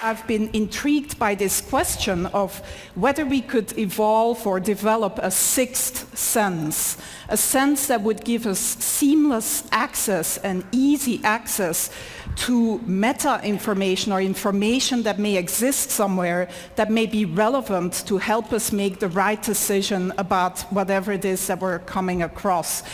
I've been intrigued by this question of whether we could evolve or develop a sixth sense, a sense that would give us seamless access and easy access to meta information or information that may exist somewhere that may be relevant to help us make the right decision about whatever it is that we're coming across.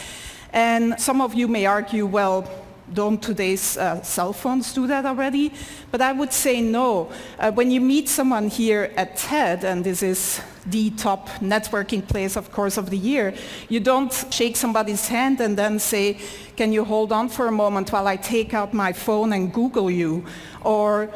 And some of you may argue, well, don't today's cell phones do that already? But I would say no. When you meet someone here at TED, and this is the top networking place, of course, of the year, you don't shake somebody's hand and then say, can you hold on for a moment while I take out my phone and Google you? Or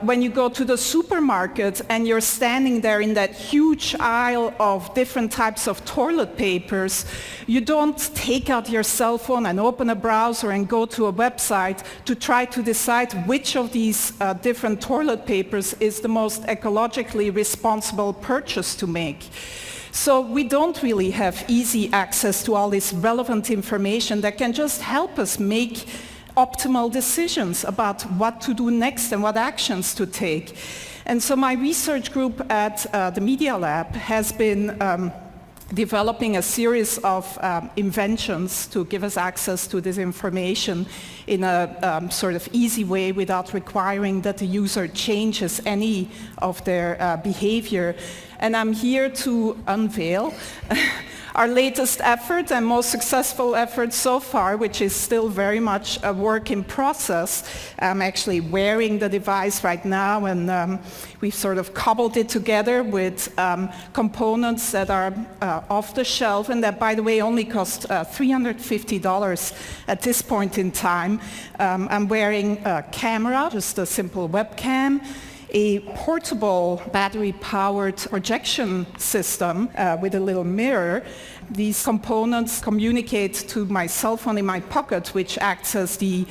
when you go to the supermarket and you're standing there in that huge aisle of different types of toilet papers, you don't take out your cell phone and open a browser and go to a website to try to decide which of these different toilet papers is the most ecologically responsible purchase to make. So we don't really have easy access to all this relevant information that can just help us make optimal decisions about what to do next and what actions to take. And so my research group at the Media Lab has been developing a series of inventions to give us access to this information in a sort of easy way without requiring that the user changes any of their behavior. And I'm here to unveil our latest effort and most successful effort so far, which is still very much a work in process. I'm actually wearing the device right now, and we've sort of cobbled it together with components that are off the shelf, and that, by the way, only cost $350 at this point in time. I'm wearing a camera, just a simple webcam, a portable battery-powered projection system with a little mirror. These components communicate to my cell phone in my pocket, which acts as the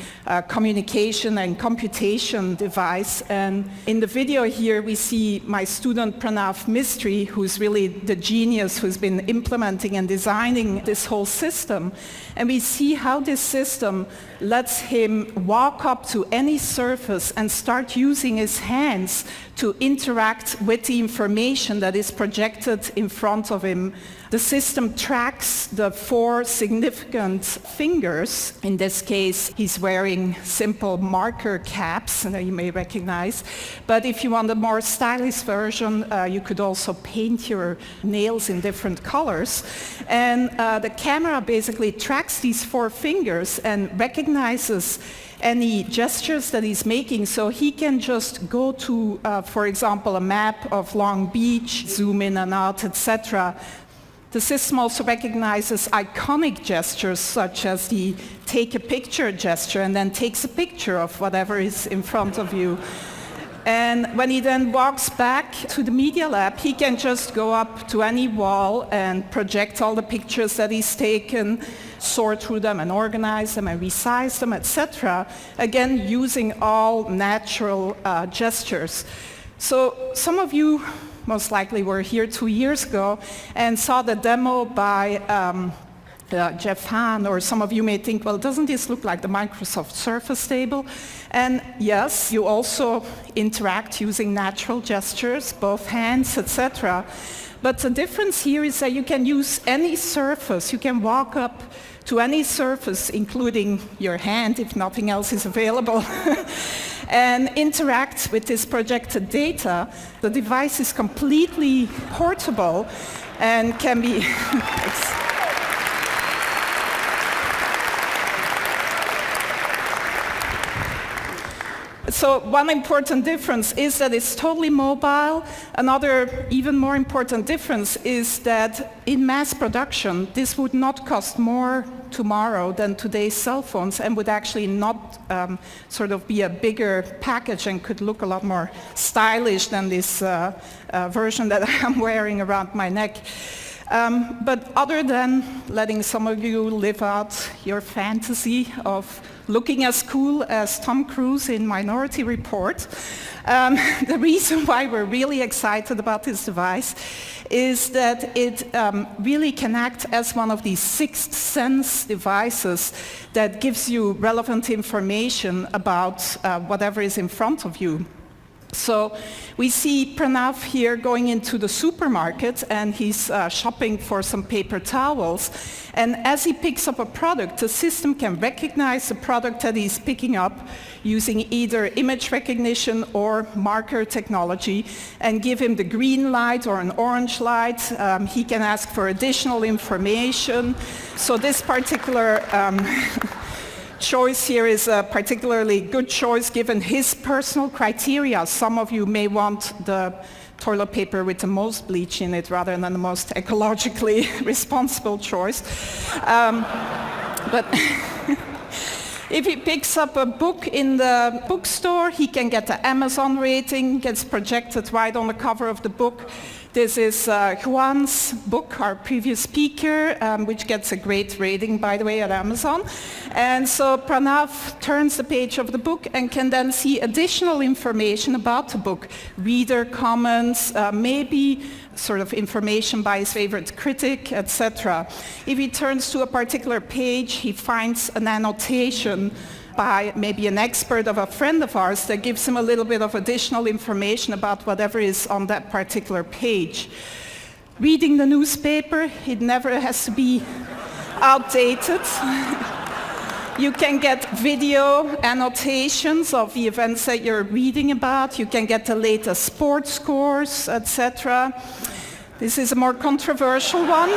communication and computation device. And in the video here, we see my student Pranav Mistry, who's really the genius who's been implementing and designing this whole system. And we see how this system lets him walk up to any surface and start using his hands to interact with the information that is projected in front of him. The system tracks the 4 significant fingers. In this case, he's wearing simple marker caps that you may recognize. But if you want a more stylish version, you could also paint your nails in different colors. And the camera basically tracks these 4 fingers and recognizes any gestures that he's making, so he can just go to, for example, a map of Long Beach, zoom in and out, etc. The system also recognizes iconic gestures such as the take a picture gesture, and then takes a picture of whatever is in front of you. And when he then walks back to the Media Lab, he can just go up to any wall and project all the pictures that he's taken, sort through them and organize them and resize them, etc. Again, using all natural gestures. So some of you most likely were here 2 years ago and saw the demo by Jeff Hahn, or some of you may think, well, doesn't this look like the Microsoft Surface table? And yes, you also interact using natural gestures, both hands, etc. But the difference here is that you can use any surface. You can walk up to any surface, including your hand, if nothing else is available, and interact with this projected data. The device is completely portable and can be... So one important difference is that it's totally mobile. Another even more important difference is that in mass production, this would not cost more tomorrow than today's cell phones, and would actually not sort of be a bigger package and could look a lot more stylish than this version that I'm wearing around my neck. But other than letting some of you live out your fantasy of looking as cool as Tom Cruise in Minority Report, the reason why we're really excited about this device is that it really can act as one of these sixth sense devices that gives you relevant information about whatever is in front of you. So we see Pranav here going into the supermarket and he's shopping for some paper towels. And as he picks up a product, the system can recognize the product that he's picking up using either image recognition or marker technology and give him the green light or an orange light. He can ask for additional information. So this particular choice here is a particularly good choice given his personal criteria. Some of you may want the toilet paper with the most bleach in it rather than the most ecologically responsible choice. But if he picks up a book in the bookstore, he can get the Amazon rating, gets projected right on the cover of the book. This is Juan's book, our previous speaker, which gets a great rating, by the way, at Amazon. And so Pranav turns the page of the book and can then see additional information about the book, reader comments, maybe sort of information by his favorite critic, etc. If he turns to a particular page, he finds an annotation by maybe an expert of a friend of ours that gives him a little bit of additional information about whatever is on that particular page. Reading the newspaper, it never has to be outdated. You can get video annotations of the events that you're reading about. You can get the latest sports scores, etc. This is a more controversial one.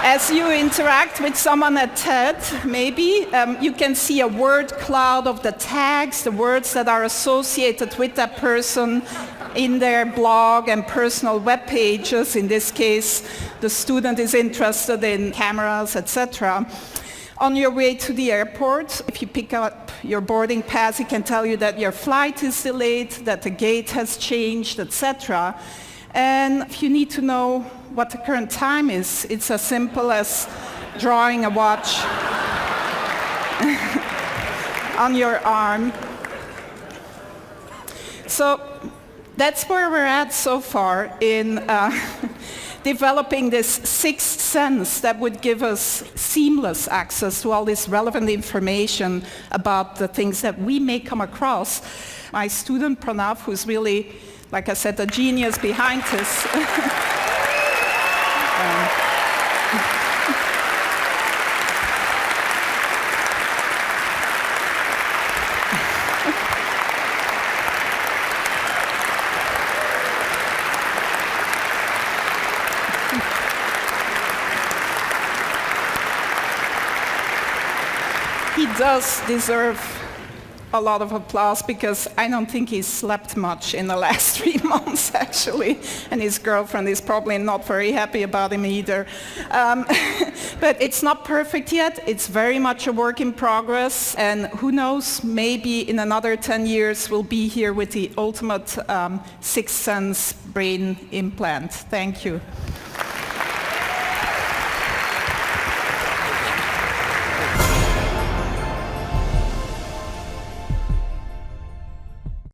As you interact with someone at TED, maybe, you can see a word cloud of the tags, the words that are associated with that person in their blog and personal web pages. In this case, the student is interested in cameras, etc. On your way to the airport, if you pick up your boarding pass, it can tell you that your flight is delayed, that the gate has changed, etc. And if you need to know what the current time is, it's as simple as drawing a watch on your arm. So that's where we're at so far in developing this sixth sense that would give us seamless access to all this relevant information about the things that we may come across. My student Pranav, who's really, like I said, the genius behind this, he does deserve a lot of applause because I don't think he's slept much in the last 3 months, actually, and his girlfriend is probably not very happy about him either. But it's not perfect yet. It's very much a work in progress, and who knows, maybe in another 10 years we'll be here with the ultimate sixth sense brain implant. Thank you.